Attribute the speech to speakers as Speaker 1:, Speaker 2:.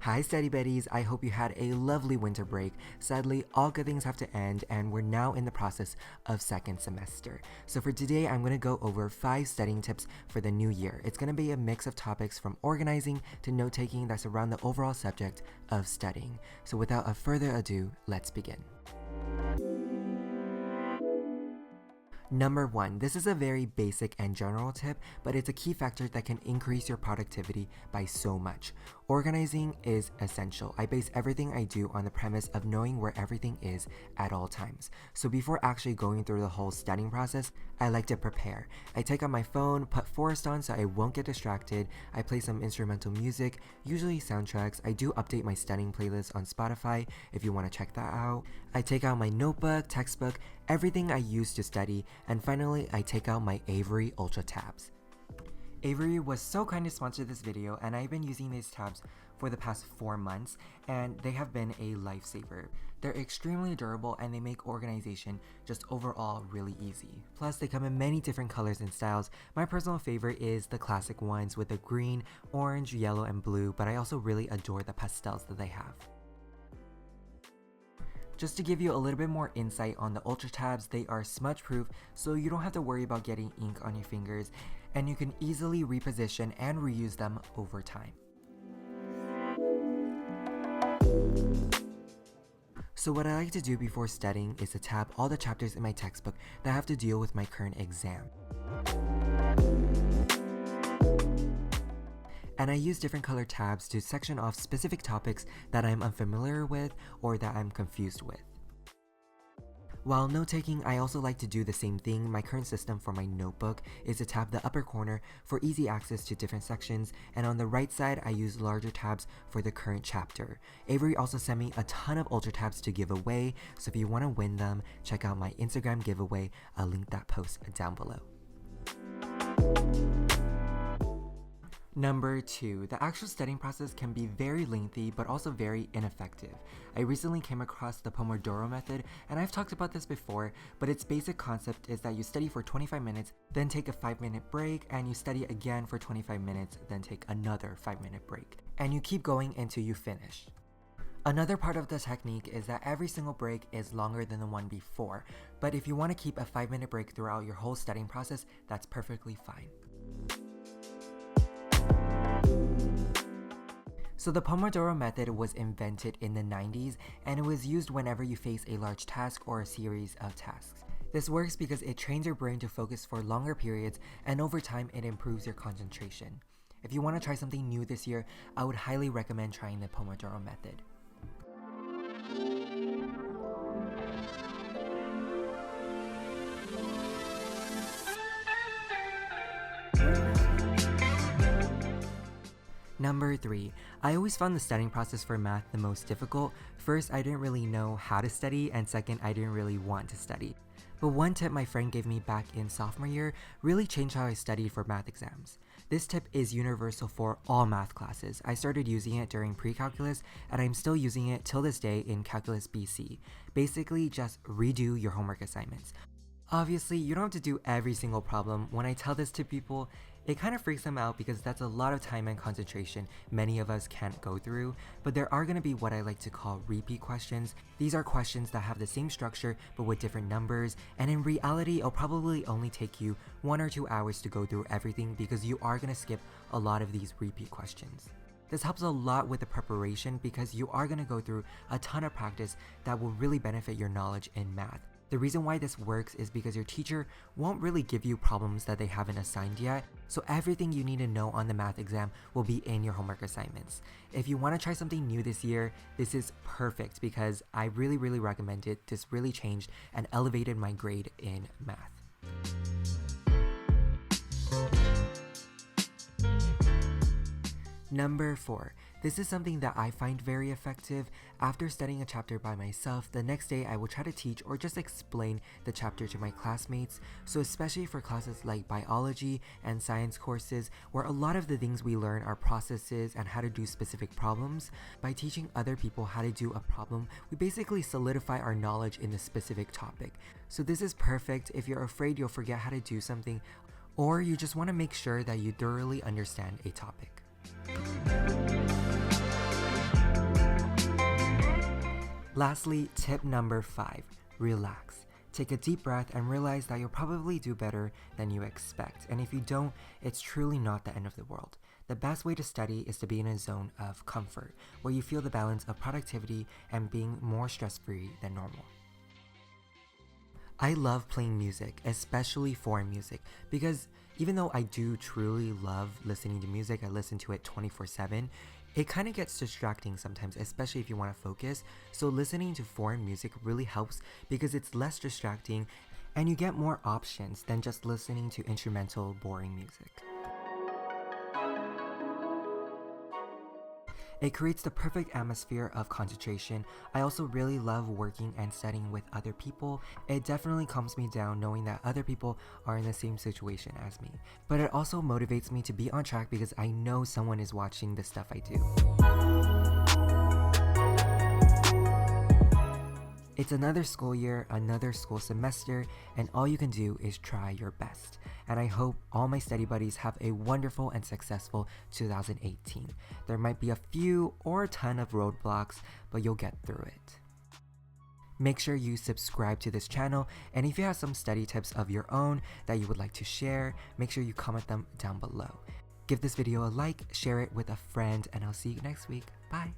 Speaker 1: Hi Study Buddies, I hope you had a lovely winter break. Sadly, all good things have to end and we're now in the process of second semester. So for today, I'm going to go over 5 studying tips for the new year. It's going to be a mix of topics from organizing to note-taking that surround the overall subject of studying. So without a further ado, let's begin. Number 1, this is a very basic and general tip, but it's a key factor that can increase your productivity by so much. Organizing is essential. I base everything I do on the premise of knowing where everything is at all times. So before actually going through the whole studying process, I like to prepare. I take out my phone, put Forest on so I won't get distracted. I play some instrumental music, usually soundtracks. I do update my studying playlist on Spotify if you want to check that out. I take out my notebook, textbook, everything I use to study, and finally I take out my Avery Ultra Tabs. Avery was so kind to sponsor this video, and I've been using these tabs for the past 4 months, and they have been a lifesaver. They're extremely durable and they make organization just overall really easy. Plus, they come in many different colors and styles. My personal favorite is the classic ones with the green, orange, yellow, and blue, but I also really adore the pastels that they have. Just to give you a little bit more insight on the Ultra Tabs, they are smudge proof, so you don't have to worry about getting ink on your fingers, and you can easily reposition and reuse them over time. So what I like to do before studying is to tab all the chapters in my textbook that have to deal with my current exam. And I use different color tabs to section off specific topics that I'm unfamiliar with or that I'm confused with. While note-taking, I also like to do the same thing. My current system for my notebook is to tab the upper corner for easy access to different sections, and on the right side I use larger tabs for the current chapter. Avery also sent me a ton of Ultra Tabs to give away, so if you want to win them, check out my Instagram giveaway. I'll link that post down below. Number 2, the actual studying process can be very lengthy but also very ineffective. I recently came across the Pomodoro method, and I've talked about this before, but its basic concept is that you study for 25 minutes, then take a 5-minute break, and you study again for 25 minutes, then take another 5-minute break. And you keep going until you finish. Another part of the technique is that every single break is longer than the one before, but if you want to keep a 5-minute break throughout your whole studying process, that's perfectly fine. So the Pomodoro method was invented in the 90s, and it was used whenever you face a large task or a series of tasks. This works because it trains your brain to focus for longer periods, and over time it improves your concentration. If you want to try something new this year, I would highly recommend trying the Pomodoro method. Number 3, I always found the studying process for math the most difficult. First, I didn't really know how to study, and second, I didn't really want to study. But one tip my friend gave me back in sophomore year really changed how I studied for math exams. This tip is universal for all math classes. I started using it during pre-calculus, and I'm still using it till this day in Calculus BC. Basically, just redo your homework assignments. Obviously, you don't have to do every single problem. When I tell this to people, it kind of freaks them out because that's a lot of time and concentration many of us can't go through, but there are going to be what I like to call repeat questions. These are questions that have the same structure but with different numbers, and in reality it'll probably only take you 1 or 2 hours to go through everything because you are going to skip a lot of these repeat questions. This helps a lot with the preparation because you are going to go through a ton of practice that will really benefit your knowledge in math. The reason why this works is because your teacher won't really give you problems that they haven't assigned yet, so everything you need to know on the math exam will be in your homework assignments. If you want to try something new this year, this is perfect because I really recommend it. This really changed and elevated my grade in math. Number 4. This is something that I find very effective. After studying a chapter by myself, the next day I will try to teach or just explain the chapter to my classmates. So especially for classes like biology and science courses, where a lot of the things we learn are processes and how to do specific problems, by teaching other people how to do a problem, we basically solidify our knowledge in the specific topic. So this is perfect if you're afraid you'll forget how to do something, or you just want to make sure that you thoroughly understand a topic. Lastly, tip number 5, relax. Take a deep breath and realize that you'll probably do better than you expect. And if you don't, it's truly not the end of the world. The best way to study is to be in a zone of comfort, where you feel the balance of productivity and being more stress-free than normal. I love playing music, especially foreign music, because even though I do truly love listening to music, I listen to it 24/7, it kind of gets distracting sometimes, especially if you want to focus. So listening to foreign music really helps because it's less distracting and you get more options than just listening to instrumental, boring music. It creates the perfect atmosphere of concentration. I also really love working and studying with other people. It definitely calms me down knowing that other people are in the same situation as me. But it also motivates me to be on track because I know someone is watching the stuff I do. It's another school year, another school semester, and all you can do is try your best. And I hope all my study buddies have a wonderful and successful 2018. There might be a few or a ton of roadblocks, but you'll get through it. Make sure you subscribe to this channel, and if you have some study tips of your own that you would like to share, make sure you comment them down below. Give this video a like, share it with a friend, and I'll see you next week. Bye!